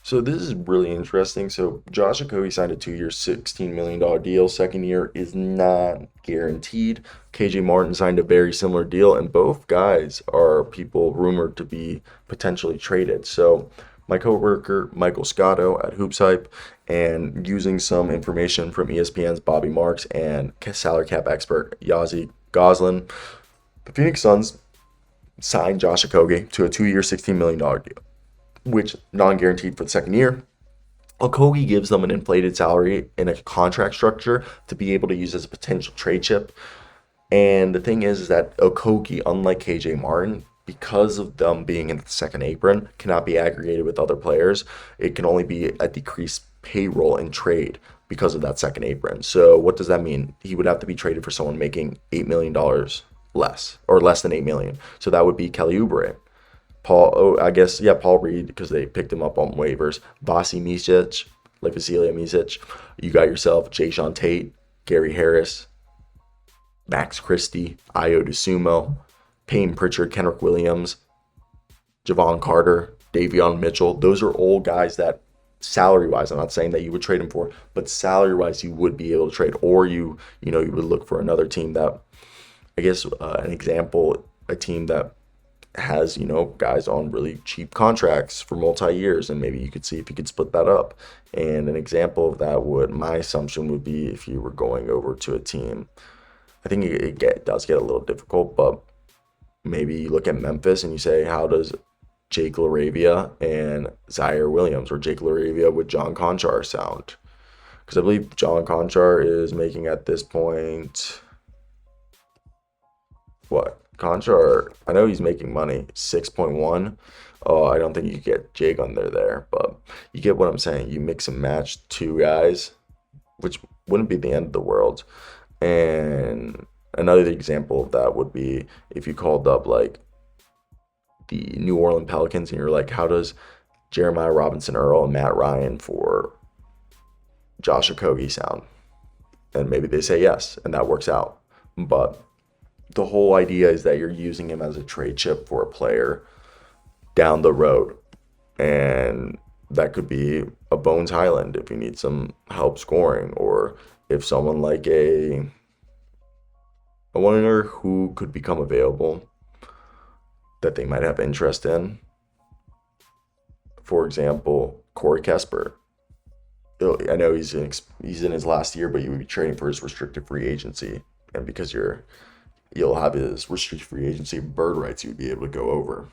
So this is really interesting. So Josh Okogie signed a 2 year, $16 million deal. Second year is not guaranteed. KJ Martin signed a very similar deal, and both guys are people rumored to be potentially traded. So my coworker Michael Scotto at Hoops Hype, and using some information from ESPN's Bobby Marks and salary cap expert Yazzie Goslin, the Phoenix Suns signed Josh Okogie to a 2 year, $16 million deal, which non-guaranteed for the second year. Okogie gives them an inflated salary in a contract structure to be able to use as a potential trade chip. And the thing is that Okogie, unlike KJ Martin, because of them being in the second apron, cannot be aggregated with other players. It can only be a decreased payroll in trade because of that second apron. So what does that mean? He would have to be traded for someone making $8 million less, or less than 8 million. So that would be Kelly Oubre. I guess, yeah, Paul Reed, because they picked him up on waivers. Vasi Micic, like Vasilia Micic. You got yourself Jayshawn Tate, Gary Harris, Max Christie, Io DeSumo, Payne Pritchard, Kenrick Williams, Javon Carter, Davion Mitchell. Those are all guys that salary-wise, I'm not saying that you would trade him for, but salary-wise you would be able to trade, or you would look for another team that, I guess, an example, a team that has, guys on really cheap contracts for multi-years, and maybe you could see if you could split that up. And an example of that my assumption would be if you were going over to a team. I think it does get a little difficult, but maybe you look at Memphis and you say, how does Jake LaRavia and Zaire Williams, or Jake LaRavia with John Conchar, sound? Because I believe John Conchar is making at this point, what? Conchar, I know he's making money, 6.1. Oh, I don't think you get Jake under there, but you get what I'm saying. You mix and match two guys, which wouldn't be the end of the world. And another example of that would be if you called up like the New Orleans Pelicans and you're like, how does Jeremiah Robinson Earl and Matt Ryan for Josh Okogie sound? And maybe they say yes, and that works out. But the whole idea is that you're using him as a trade chip for a player down the road. And that could be a Bones Highland if you need some help scoring, or if someone like I wonder who could become available that they might have interest in. For example, Corey Kesper. I know he's in his last year, but you would be trading for his restricted free agency, and because you'll have his restricted free agency bird rights, you'd be able to go over.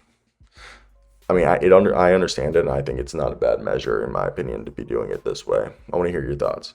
I mean, I understand it, and I think it's not a bad measure, in my opinion, to be doing it this way. I want to hear your thoughts.